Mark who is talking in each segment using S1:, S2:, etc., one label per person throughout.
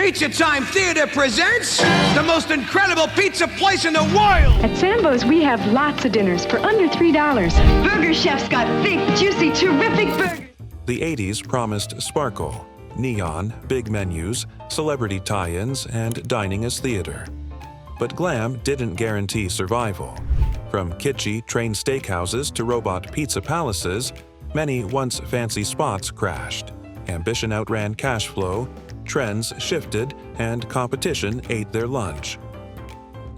S1: Pizza Time Theater presents the most incredible pizza place in the world!
S2: At Sambo's, we have lots of dinners for under $3. Burger Chef's got big, juicy, terrific burgers.
S3: The 80s promised sparkle, neon, big menus, celebrity tie-ins, and dining as theater. But glam didn't guarantee survival. From kitschy train steakhouses to robot pizza palaces, many once fancy spots crashed. Ambition outran cash flow, trends shifted, and competition ate their lunch.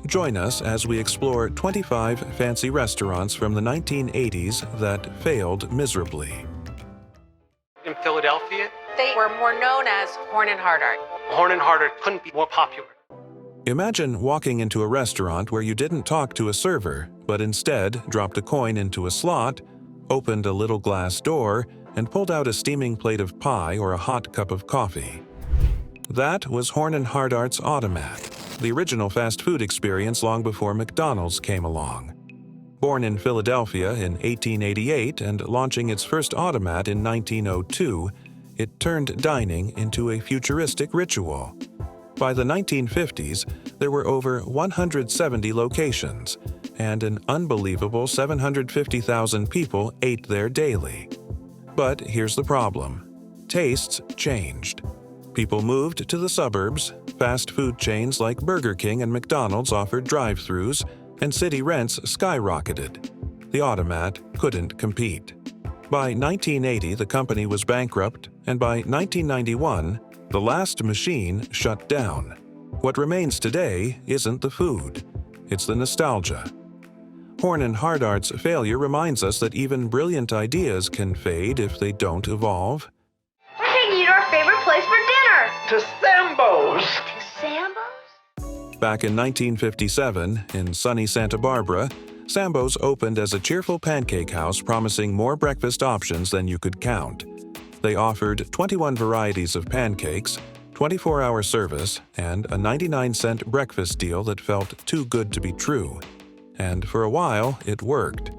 S3: Join us as we explore 25 fancy restaurants from the 1980s that failed miserably.
S4: In Philadelphia,
S5: they were more known as Horn and Hardart.
S4: Horn and Hardart couldn't be more popular.
S3: Imagine walking into a restaurant where you didn't talk to a server, but instead dropped a coin into a slot, opened a little glass door, and pulled out a steaming plate of pie or a hot cup of coffee. That was Horn and Hardart's Automat, the original fast food experience long before McDonald's came along. Born in Philadelphia in 1888 and launching its first automat in 1902, it turned dining into a futuristic ritual. By the 1950s, there were over 170 locations, and an unbelievable 750,000 people ate there daily. But here's the problem. Tastes changed. People moved to the suburbs, fast food chains like Burger King and McDonald's offered drive-thrus, and city rents skyrocketed. The Automat couldn't compete. By 1980, the company was bankrupt, and by 1991, the last machine shut down. What remains today isn't the food, it's the nostalgia. Horn and Hardart's failure reminds us that even brilliant ideas can fade if they don't evolve.
S6: We're taking you to our favorite place for dinner!
S4: To Sambo's!
S6: To Sambo's?
S3: Back in 1957, in sunny Santa Barbara, Sambo's opened as a cheerful pancake house promising more breakfast options than you could count. They offered 21 varieties of pancakes, 24-hour service, and a 99-cent breakfast deal that felt too good to be true. And for a while, it worked.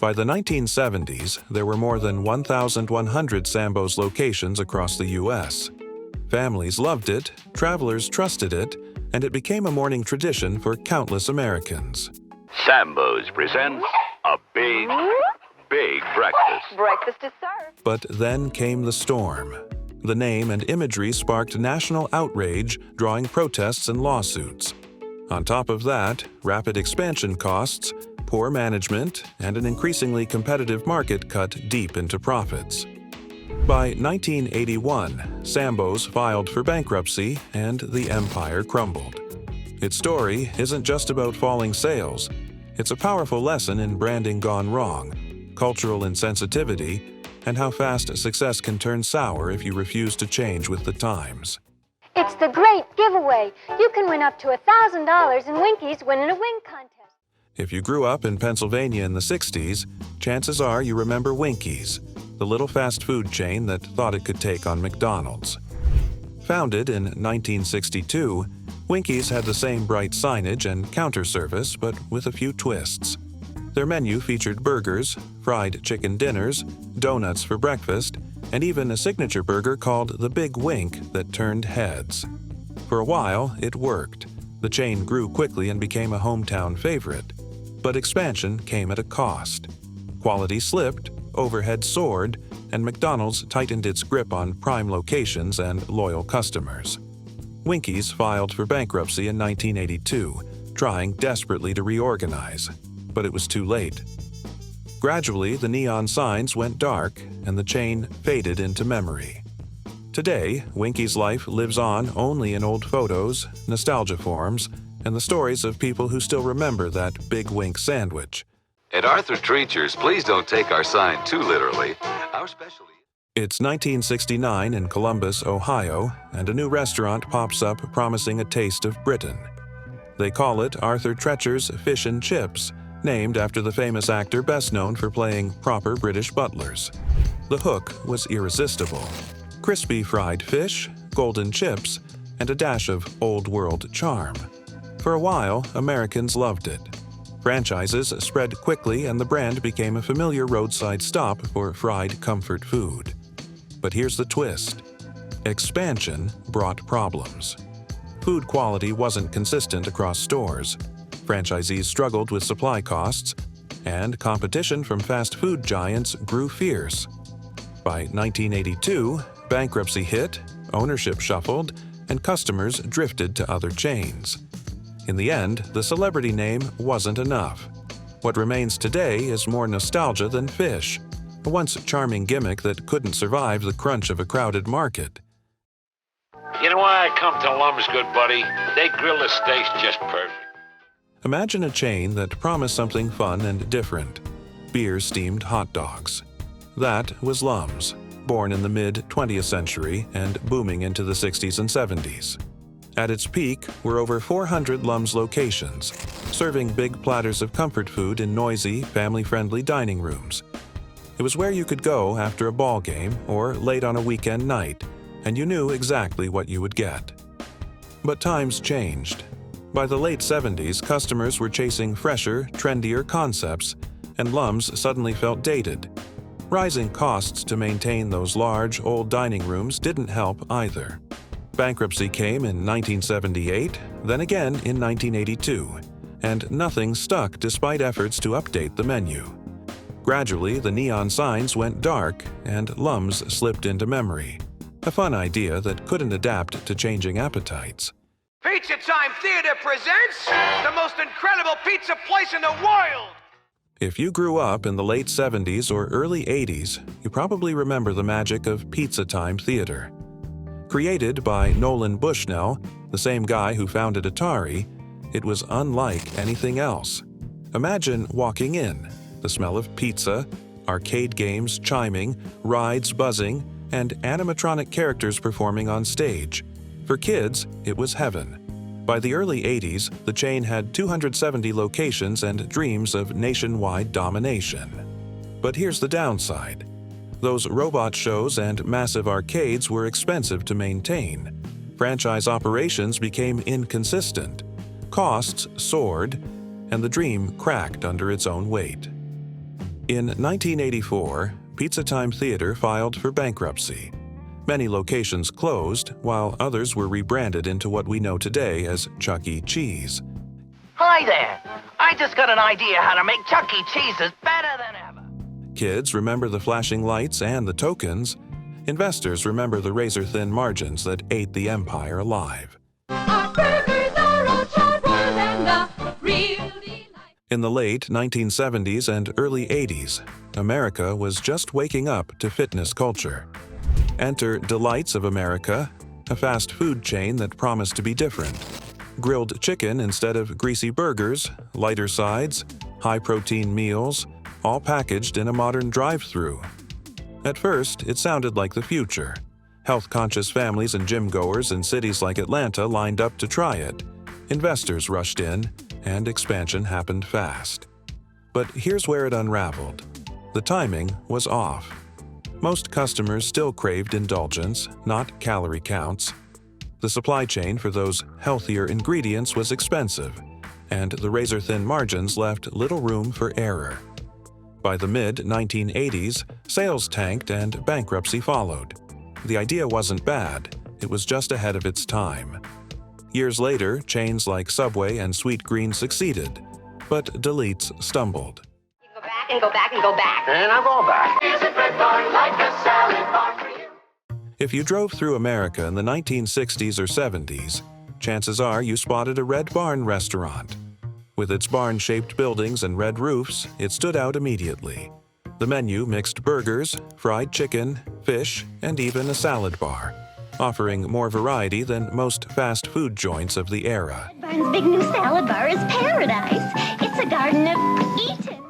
S3: By the 1970s, there were more than 1,100 Sambo's locations across the U.S. Families loved it, travelers trusted it, and it became a morning tradition for countless Americans.
S7: Sambo's presents a big breakfast.
S6: Breakfast is served.
S3: But then came the storm. The name and imagery sparked national outrage, drawing protests and lawsuits. On top of that, rapid expansion costs, poor management, and an increasingly competitive market cut deep into profits. By 1981, Sambo's filed for bankruptcy and the empire crumbled. Its story isn't just about falling sales. It's a powerful lesson in branding gone wrong, cultural insensitivity, and how fast success can turn sour if you refuse to change with the times.
S6: It's the great giveaway. You can win up to $1,000 in Winkies winning a wing contest.
S3: If you grew up in Pennsylvania in the 60s, chances are you remember Winkies, the little fast food chain that thought it could take on McDonald's. Founded in 1962, Winkies had the same bright signage and counter service, but with a few twists. Their menu featured burgers, fried chicken dinners, donuts for breakfast, and even a signature burger called the Big Wink that turned heads. For a while, it worked. The chain grew quickly and became a hometown favorite. But expansion came at a cost. Quality slipped, overhead soared, and McDonald's tightened its grip on prime locations and loyal customers. Winkies filed for bankruptcy in 1982, trying desperately to reorganize. But it was too late. Gradually, the neon signs went dark, and the chain faded into memory. Today, Winkies' life lives on only in old photos, nostalgia forums, and the stories of people who still remember that Big Wink sandwich.
S8: At Arthur Treacher's, please don't take our sign too literally. Our specialty...
S3: It's 1969 in Columbus, Ohio, and a new restaurant pops up promising a taste of Britain. They call it Arthur Treacher's Fish and Chips, named after the famous actor best known for playing proper British butlers. The hook was irresistible. Crispy fried fish, golden chips, and a dash of old-world charm. For a while, Americans loved it. Franchises spread quickly and the brand became a familiar roadside stop for fried comfort food. But here's the twist. expansion brought problems. Food quality wasn't consistent across stores. Franchisees struggled with supply costs, and competition from fast food giants grew fierce. By 1982, bankruptcy hit, ownership shuffled, and customers drifted to other chains. In the end, the celebrity name wasn't enough. What remains today is more nostalgia than fish, a once charming gimmick that couldn't survive the crunch of a crowded market.
S9: You know why I come to Lum's, good buddy? They grill the steaks just perfect.
S3: Imagine a chain that promised something fun and different: beer-steamed hot dogs. That was Lum's, born in the mid-20th century and booming into the 60s and 70s. At its peak were over 400 Lum's locations, serving big platters of comfort food in noisy, family-friendly dining rooms. It was where you could go after a ball game or late on a weekend night, and you knew exactly what you would get. But times changed. By the late 70s, customers were chasing fresher, trendier concepts, and Lum's suddenly felt dated. Rising costs to maintain those large, old dining rooms didn't help either. Bankruptcy came in 1978, then again in 1982, and nothing stuck despite efforts to update the menu. Gradually, the neon signs went dark, and Lum's slipped into memory. A fun idea that couldn't adapt to changing appetites.
S1: Pizza Time Theater presents the most incredible pizza place in the world!
S3: If you grew up in the late 70s or early 80s, you probably remember the magic of Pizza Time Theater. Created by Nolan Bushnell, the same guy who founded Atari, it was unlike anything else. Imagine walking in, the smell of pizza, arcade games chiming, rides buzzing, and animatronic characters performing on stage. For kids, it was heaven. By the early 80s, the chain had 270 locations and dreams of nationwide domination. But here's the downside. Those robot shows and massive arcades were expensive to maintain. Franchise operations became inconsistent. Costs soared, and the dream cracked under its own weight. In 1984, Pizza Time Theater filed for bankruptcy. Many locations closed, while others were rebranded into what we know today as Chuck E. Cheese.
S10: Hi there! I just got an idea how to make Chuck E. Cheese's better than ever!
S3: Kids remember the flashing lights and the tokens. Investors remember the razor-thin margins that ate the empire alive.
S11: Our burgers are all sharper than the real delight.
S3: In the late 1970s and early 80s, America was just waking up to fitness culture. Enter Delights of America, a fast food chain that promised to be different. Grilled chicken instead of greasy burgers, lighter sides, high-protein meals, all packaged in a modern drive-thru. At first, it sounded like the future. Health-conscious families and gym-goers in cities like Atlanta lined up to try it. Investors rushed in, and expansion happened fast. But here's where it unraveled. The timing was off. Most customers still craved indulgence, not calorie counts. The supply chain for those healthier ingredients was expensive, and the razor-thin margins left little room for error. By the mid-1980s, sales tanked and bankruptcy followed. The idea wasn't bad, it was just ahead of its time. Years later, chains like Subway and Sweet Green succeeded, but Delights stumbled.
S10: And go back and go back.
S9: And I'm going back.
S11: Is it Red Barn like a salad bar for you?
S3: If you drove through America in the 1960s or 70s, chances are you spotted a Red Barn restaurant. With its barn-shaped buildings and red roofs, it stood out immediately. The menu mixed burgers, fried chicken, fish, and even a salad bar, offering more variety than most fast food joints of the era.
S6: Red Barn's big new salad bar is paradise. It's a garden of Eden.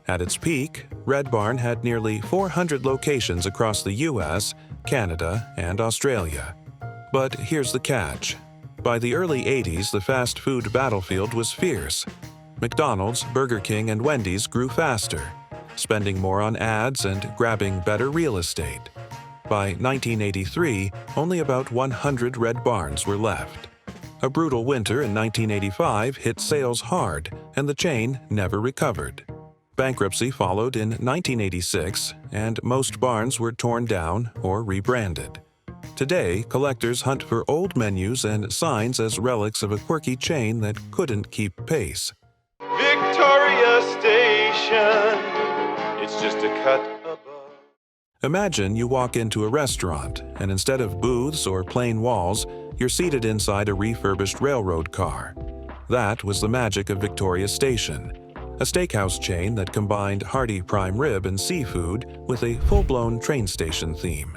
S3: At its peak, Red Barn had nearly 400 locations across the US, Canada, and Australia. But here's the catch. By the early 80s, the fast food battlefield was fierce. McDonald's, Burger King, and Wendy's grew faster, spending more on ads and grabbing better real estate. By 1983, only about 100 Red Barns were left. A brutal winter in 1985 hit sales hard, and the chain never recovered. Bankruptcy followed in 1986, and most barns were torn down or rebranded. Today, collectors hunt for old menus and signs as relics of a quirky chain that couldn't keep pace.
S12: Victoria Station, it's just a cut above.
S3: Imagine you walk into a restaurant, and instead of booths or plain walls, you're seated inside a refurbished railroad car. That was the magic of Victoria Station, a steakhouse chain that combined hearty prime rib and seafood with a full-blown train station theme.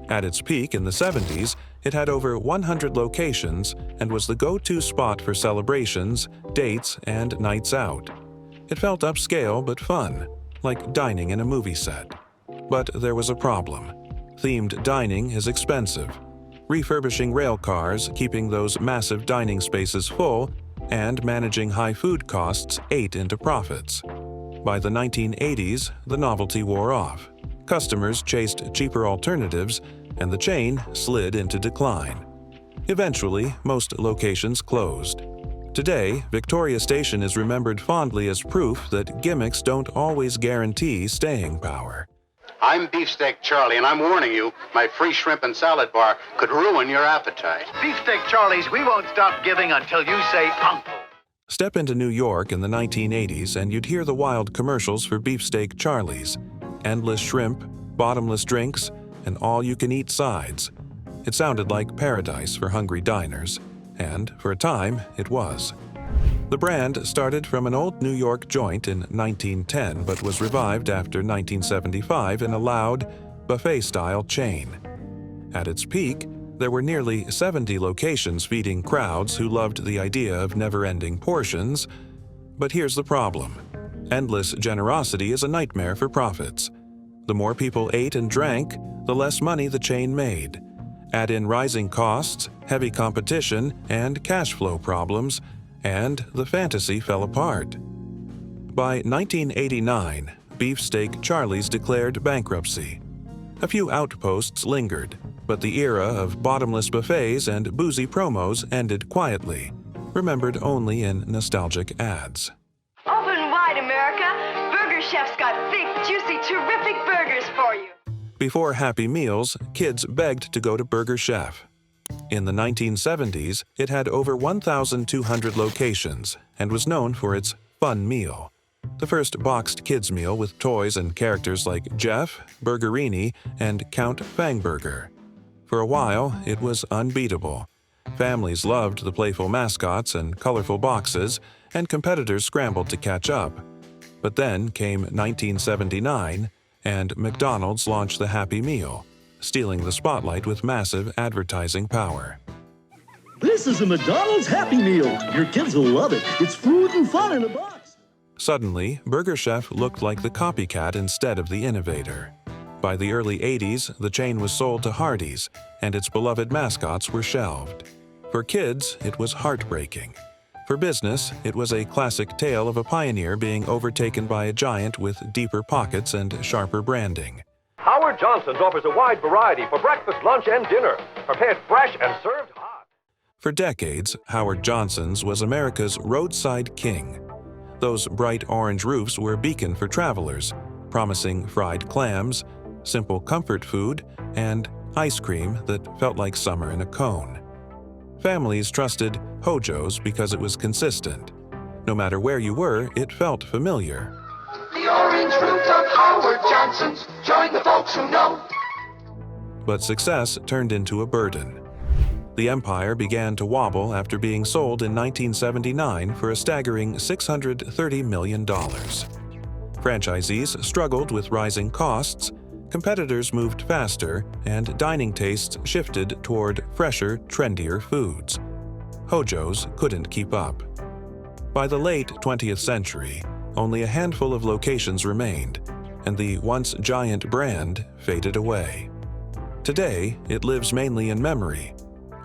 S3: At its peak in the 70s, it had over 100 locations and was the go-to spot for celebrations, dates, and nights out. It felt upscale but fun, like dining in a movie set. But there was a problem. Themed dining is expensive. Refurbishing rail cars, keeping those massive dining spaces full, and managing high food costs ate into profits. By the 1980s, the novelty wore off. Customers chased cheaper alternatives, and the chain slid into decline. Eventually, most locations closed. Today, Victoria Station is remembered fondly as proof that gimmicks don't always guarantee staying power.
S13: I'm Beefsteak Charlie, and I'm warning you, my free shrimp and salad bar could ruin your appetite.
S10: Beefsteak Charlies, we won't stop giving until you say uncle.
S3: Step into New York in the 1980s and you'd hear the wild commercials for Beefsteak Charlies. Endless shrimp, bottomless drinks, and all-you-can-eat sides. It sounded like paradise for hungry diners, and for a time, it was. The brand started from an old New York joint in 1910 but was revived after 1975 in a loud, buffet-style chain. At its peak, there were nearly 70 locations feeding crowds who loved the idea of never-ending portions. But here's the problem. Endless generosity is a nightmare for profits. The more people ate and drank, the less money the chain made. Add in rising costs, heavy competition, and cash flow problems, and the fantasy fell apart. By 1989, Beefsteak Charlie's declared bankruptcy. A few outposts lingered, but the era of bottomless buffets and boozy promos ended quietly, remembered only in nostalgic ads.
S2: Open wide, America! Burger Chef's got thick, juicy, terrific burgers for you.
S3: Before Happy Meals, kids begged to go to Burger Chef. In the 1970s, it had over 1,200 locations and was known for its fun meal. The first boxed kids meal with toys and characters like Jeff, Burgerini, and Count Fangburger. For a while, it was unbeatable. Families loved the playful mascots and colorful boxes, and competitors scrambled to catch up. But then came 1979, and McDonald's launched the Happy Meal, stealing the spotlight with massive advertising power.
S14: This is a McDonald's Happy Meal. Your kids will love it. It's food and fun in a box.
S3: Suddenly, Burger Chef looked like the copycat instead of the innovator. By the early 80s, the chain was sold to Hardee's, and its beloved mascots were shelved. For kids, it was heartbreaking. For business, it was a classic tale of a pioneer being overtaken by a giant with deeper pockets and sharper branding.
S15: Howard Johnson's offers a wide variety for breakfast, lunch, and dinner, prepared fresh and served hot.
S3: For decades, Howard Johnson's was America's roadside king. Those bright orange roofs were a beacon for travelers, promising fried clams, simple comfort food, and ice cream that felt like summer in a cone. Families trusted Hojo's because it was consistent. No matter where you were, it felt familiar.
S11: The orange roof of Howard Johnson's. Join the folks who know.
S3: But success turned into a burden. The empire began to wobble after being sold in 1979 for a staggering $630 million. Franchisees struggled with rising costs, competitors moved faster, and dining tastes shifted toward fresher, trendier foods. Hojo's couldn't keep up. By the late 20th century, only a handful of locations remained, and the once giant brand faded away. Today, it lives mainly in memory.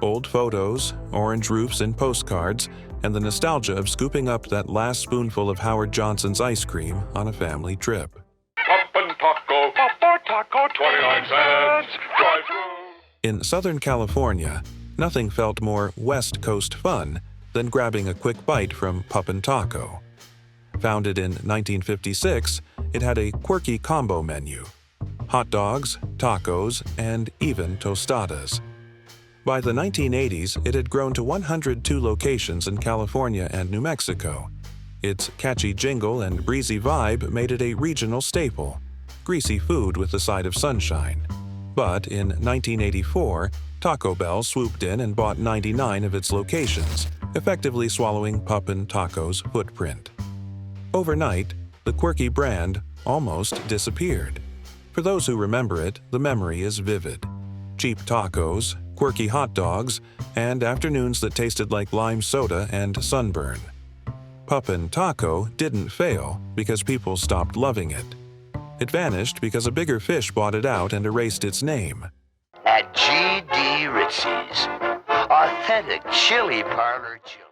S3: Old photos, orange roofs and postcards, and the nostalgia of scooping up that last spoonful of Howard Johnson's ice cream on a family trip.
S9: Taco, 29 cents. Drive-through.
S3: In Southern California, nothing felt more West Coast fun than grabbing a quick bite from Puppin' Taco. Founded in 1956, it had a quirky combo menu: hot dogs, tacos, and even tostadas. By the 1980s, it had grown to 102 locations in California and New Mexico. Its catchy jingle and breezy vibe made it a regional staple, greasy food with a side of sunshine. But in 1984, Taco Bell swooped in and bought 99 of its locations, effectively swallowing Puppin' Taco's footprint. Overnight, the quirky brand almost disappeared. For those who remember it, the memory is vivid. Cheap tacos, quirky hot dogs, and afternoons that tasted like lime soda and sunburn. Puppin' Taco didn't fail because people stopped loving it. It vanished because a bigger fish bought it out and erased its name.
S10: At G.D. Ritzy's, authentic chili parlor chili.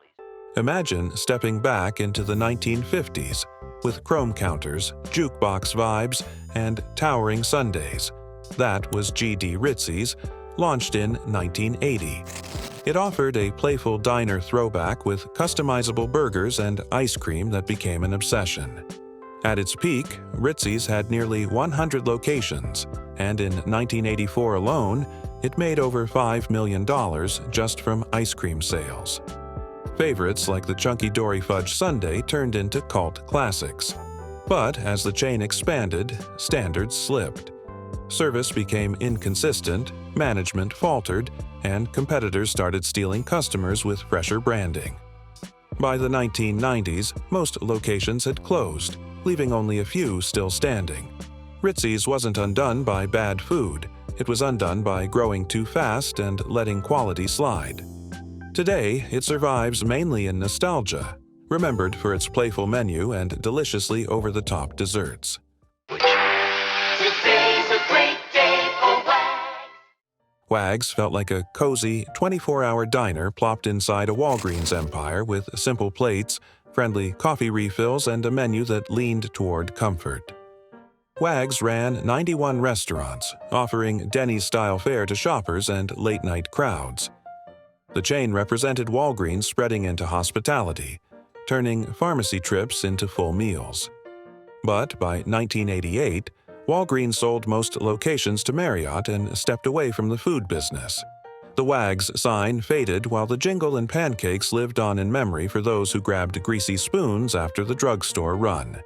S3: Imagine stepping back into the 1950s with chrome counters, jukebox vibes, and towering sundaes. That was G.D. Ritzy's, launched in 1980. It offered a playful diner throwback with customizable burgers and ice cream that became an obsession. At its peak, Ritzy's had nearly 100 locations, and in 1984 alone, it made over $5 million just from ice cream sales. Favorites like the Chunky Dory Fudge Sundae turned into cult classics. But as the chain expanded, standards slipped. Service became inconsistent, management faltered, and competitors started stealing customers with fresher branding. By the 1990s, most locations had closed, leaving only a few still standing. Ritzy's wasn't undone by bad food, it was undone by growing too fast and letting quality slide. Today, it survives mainly in nostalgia, remembered for its playful menu and deliciously over-the-top desserts.
S11: Today's a great day for Wags.
S3: Wags felt like a cozy, 24-hour diner plopped inside a Walgreens empire with simple plates, friendly coffee refills, and a menu that leaned toward comfort. Wags ran 91 restaurants, offering Denny's-style fare to shoppers and late-night crowds. The chain represented Walgreens spreading into hospitality, turning pharmacy trips into full meals. But by 1988, Walgreens sold most locations to Marriott and stepped away from the food business. The Wags sign faded while the jingle and pancakes lived on in memory for those who grabbed greasy spoons after the drugstore run.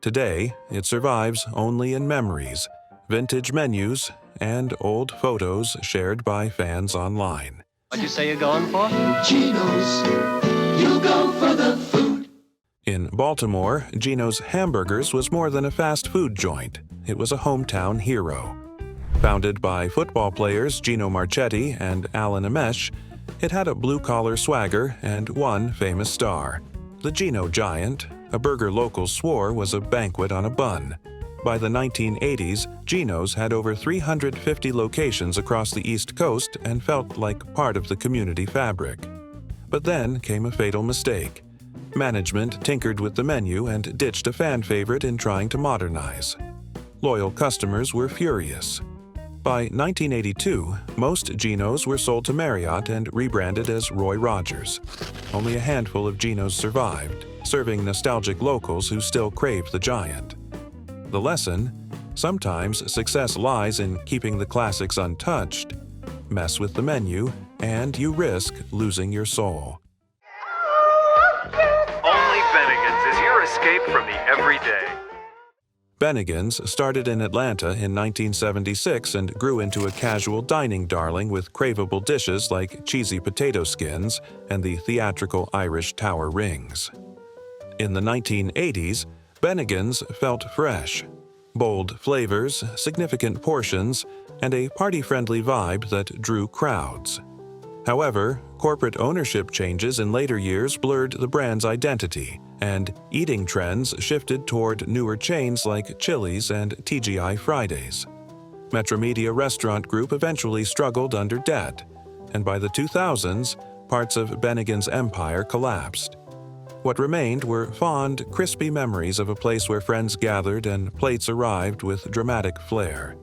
S3: Today, it survives only in memories, vintage menus, and old photos shared by fans online.
S16: What'd you say you're going for?
S11: Geno's. You go for the food.
S3: In Baltimore, Geno's Hamburgers was more than a fast food joint. It was a hometown hero. Founded by football players Gino Marchetti and Alan Amesh, it had a blue-collar swagger and one famous star, the Gino Giant, a burger locals swore was a banquet on a bun. By the 1980s, Geno's had over 350 locations across the East Coast and felt like part of the community fabric. But then came a fatal mistake. Management tinkered with the menu and ditched a fan favorite in trying to modernize. Loyal customers were furious. By 1982, most Geno's were sold to Marriott and rebranded as Roy Rogers. Only a handful of Geno's survived, serving nostalgic locals who still crave the giant. The lesson? Sometimes success lies in keeping the classics untouched. Mess with the menu, and you risk losing your soul.
S17: Only Bennigan's is your escape from the everyday.
S3: Bennigan's started in Atlanta in 1976 and grew into a casual dining darling with craveable dishes like cheesy potato skins and the theatrical Irish tower rings. In the 1980s, Bennigan's felt fresh. Bold flavors, significant portions, and a party-friendly vibe that drew crowds. However, corporate ownership changes in later years blurred the brand's identity, and eating trends shifted toward newer chains like Chili's and TGI Fridays. Metromedia Restaurant Group eventually struggled under debt, and by the 2000s, parts of Bennigan's empire collapsed. What remained were fond, crispy memories of a place where friends gathered and plates arrived with dramatic flair.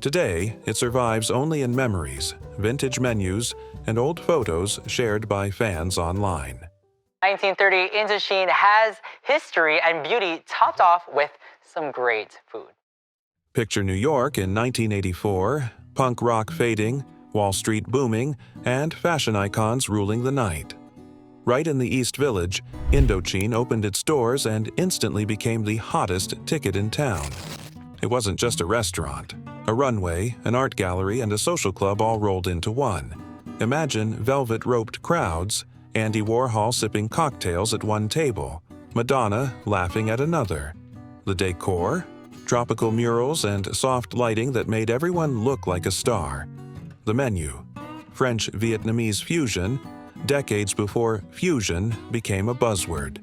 S3: Today, it survives only in memories, vintage menus, and old photos shared by fans online.
S18: 1930 Indochine has history and beauty topped off with some great food.
S3: Picture New York in 1984, punk rock fading, Wall Street booming, and fashion icons ruling the night. Right in the East Village, Indochine opened its doors and instantly became the hottest ticket in town. It wasn't just a restaurant. A runway, an art gallery, and a social club all rolled into one. Imagine velvet-roped crowds, Andy Warhol sipping cocktails at one table, Madonna laughing at another. The decor? Tropical murals and soft lighting that made everyone look like a star. The menu? French-Vietnamese fusion, decades before fusion became a buzzword.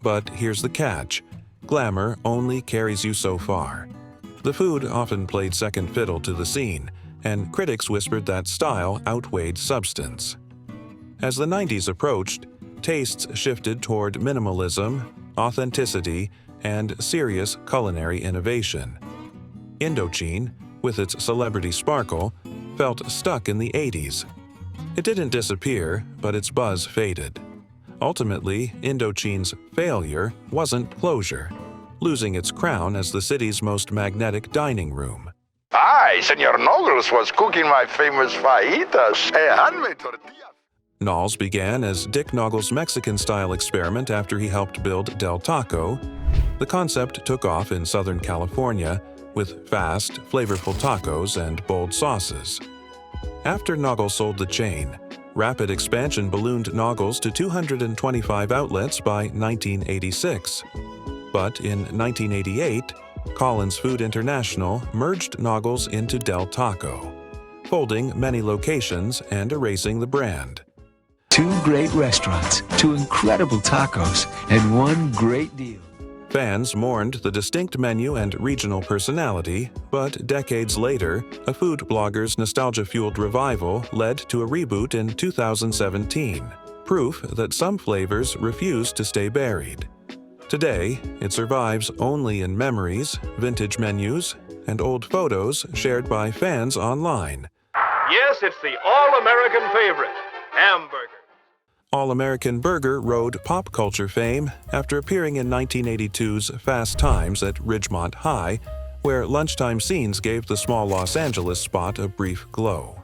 S3: But here's the catch. Glamour only carries you so far. The food often played second fiddle to the scene, and critics whispered that style outweighed substance. As the 90s approached, tastes shifted toward minimalism, authenticity, and serious culinary innovation. Indochine, with its celebrity sparkle, felt stuck in the 80s. It didn't disappear, but its buzz faded. Ultimately, Indochine's failure wasn't closure, losing its crown as the city's most magnetic dining room.
S16: Senor Noggles was cooking my famous fajitas, a handmade tortilla.
S3: Noggles began as Dick Noggles' Mexican-style experiment after he helped build Del Taco. The concept took off in Southern California with fast, flavorful tacos and bold sauces. After Noggles sold the chain, rapid expansion ballooned Noggles to 225 outlets by 1986. But in 1988, Collins Food International merged Noggles into Del Taco, folding many locations and erasing the brand.
S19: 2 great restaurants, 2 incredible tacos, and 1 great deal.
S3: Fans mourned the distinct menu and regional personality, but decades later, a food blogger's nostalgia-fueled revival led to a reboot in 2017, proof that some flavors refuse to stay buried. Today, it survives only in memories, vintage menus, and old photos shared by fans online.
S17: Yes, it's the all-American favorite, hamburger.
S3: All-American Burger rode pop culture fame after appearing in 1982's Fast Times at Ridgemont High, where lunchtime scenes gave the small Los Angeles spot a brief glow.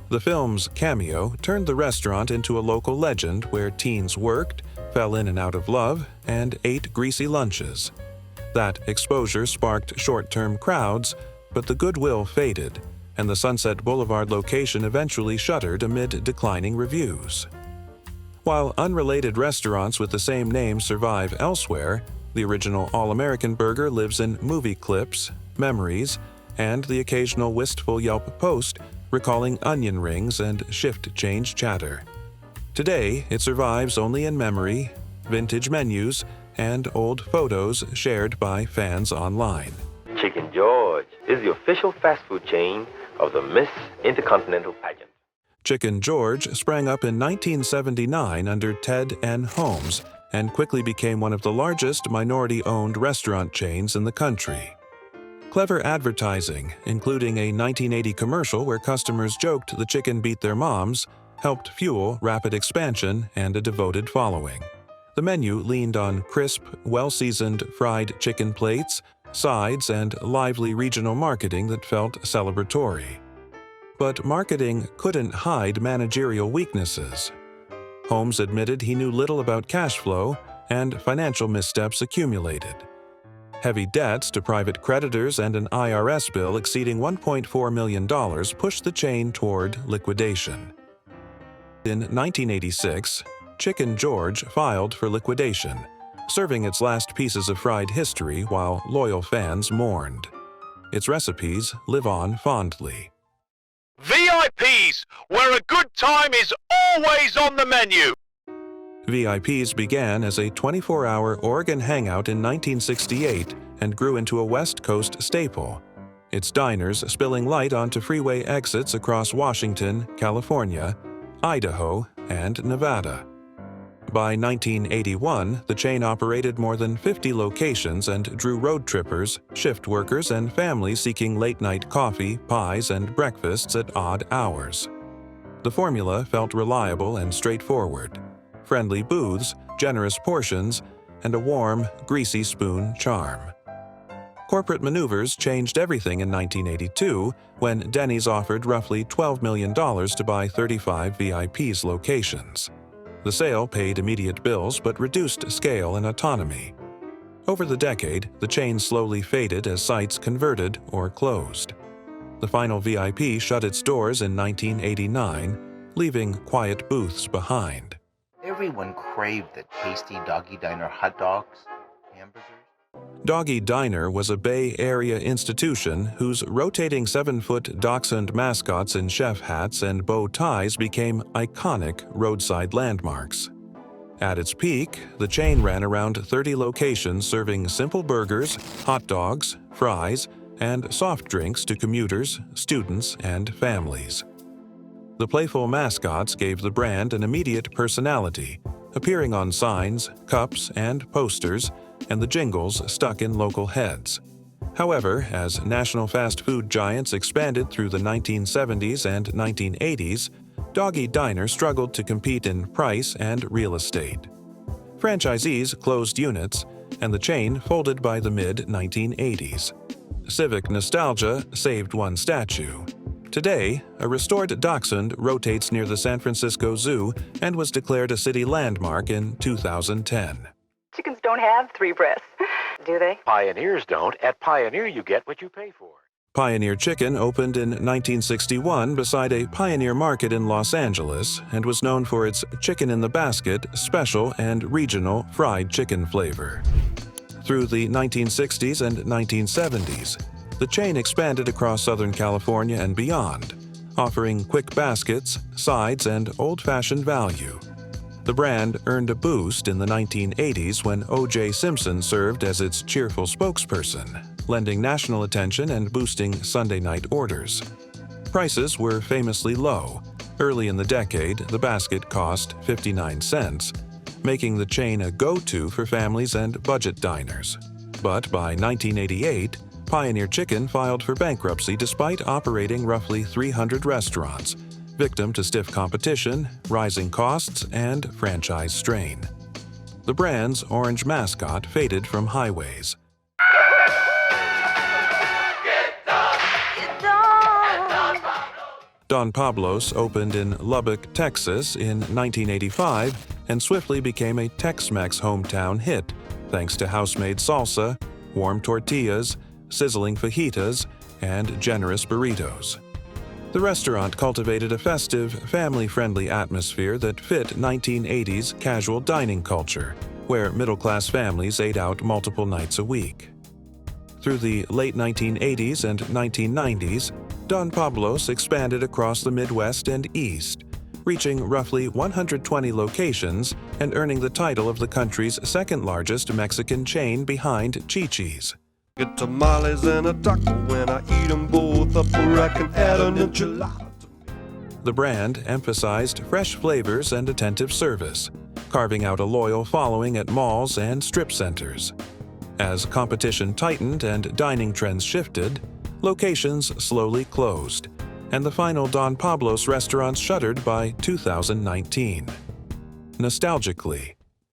S3: The film's cameo turned the restaurant into a local legend where teens worked, fell in and out of love, and ate greasy lunches. That exposure sparked short-term crowds, but the goodwill faded, and the Sunset Boulevard location eventually shuttered amid declining reviews. While unrelated restaurants with the same name survive elsewhere, the original All-American Burger lives in movie clips, memories, and the occasional wistful Yelp post recalling onion rings and shift change chatter. Today, it survives only in memory, vintage menus, and old photos shared by fans online.
S20: Chicken George is the official fast food chain of the Miss Intercontinental pageant.
S3: Chicken George sprang up in 1979 under Ted N. Holmes and quickly became one of the largest minority-owned restaurant chains in the country. Clever advertising, including a 1980 commercial where customers joked the chicken beat their moms, helped fuel rapid expansion and a devoted following. The menu leaned on crisp, well-seasoned fried chicken plates, sides, and lively regional marketing that felt celebratory. But marketing couldn't hide managerial weaknesses. Holmes admitted he knew little about cash flow, and financial missteps accumulated. Heavy debts to private creditors and an IRS bill exceeding $1.4 million pushed the chain toward liquidation. In 1986, Chicken George filed for liquidation, serving its last pieces of fried history while loyal fans mourned. Its recipes live on fondly.
S21: VIPs, where a good time is always on the menu.
S3: VIPs began as a 24-hour Oregon hangout in 1968 and grew into a West Coast staple, its diners spilling light onto freeway exits across Washington, California, Idaho, and Nevada. By 1981, the chain operated more than 50 locations and drew road trippers, shift workers, and families seeking late-night coffee, pies, and breakfasts at odd hours. The formula felt reliable and straightforward: friendly booths, generous portions, and a warm, greasy spoon charm. Corporate maneuvers changed everything in 1982 when Denny's offered roughly $12 million to buy 35 VIP's locations. The sale paid immediate bills but reduced scale and autonomy. Over the decade, the chain slowly faded as sites converted or closed. The final VIP shut its doors in 1989, leaving quiet booths behind.
S5: Everyone craved the tasty Doggy Diner hot dogs, hamburgers.
S3: Doggy Diner was a Bay Area institution whose rotating 7-foot dachshund mascots in chef hats and bow ties became iconic roadside landmarks. At its peak, the chain ran around 30 locations serving simple burgers, hot dogs, fries, and soft drinks to commuters, students, and families. The playful mascots gave the brand an immediate personality, appearing on signs, cups, and posters, and the jingles stuck in local heads. However, as national fast food giants expanded through the 1970s and 1980s, Doggy Diner struggled to compete in price and real estate. Franchisees closed units, and the chain folded by the mid-1980s. Civic nostalgia saved one statue. Today, a restored dachshund rotates near the San Francisco Zoo and was declared a city landmark in 2010.
S22: Chickens don't have 3 breasts, do they?
S9: Pioneers don't. At Pioneer, you get what you pay for.
S3: Pioneer Chicken opened in 1961 beside a Pioneer Market in Los Angeles and was known for its chicken-in-the-basket, special, and regional fried chicken flavor. Through the 1960s and 1970s, the chain expanded across Southern California and beyond, offering quick baskets, sides, and old-fashioned value. The brand earned a boost in the 1980s when O.J. Simpson served as its cheerful spokesperson, lending national attention and boosting Sunday night orders. Prices were famously low. Early in the decade, the basket cost 59 cents, making the chain a go-to for families and budget diners. But by 1988, Pioneer Chicken filed for bankruptcy despite operating roughly 300 restaurants, victim to stiff competition, rising costs, and franchise strain. The brand's orange mascot faded from highways. Don Pablos opened in Lubbock, Texas in 1985 and swiftly became a Tex-Mex hometown hit thanks to house-made salsa, warm tortillas, sizzling fajitas, and generous burritos. The restaurant cultivated a festive, family-friendly atmosphere that fit 1980s casual dining culture, where middle-class families ate out multiple nights a week. Through the late 1980s and 1990s, Don Pablos expanded across the Midwest and East, reaching roughly 120 locations and earning the title of the country's second-largest Mexican chain behind Chi-Chi's.
S12: Get tamales and a taco when I eat them both up, or I can add an enchilada.
S3: The brand emphasized fresh flavors and attentive service, carving out a loyal following at malls and strip centers. As competition tightened and dining trends shifted, locations slowly closed, and the final Don Pablos restaurants shuttered by 2019. Nostalgically,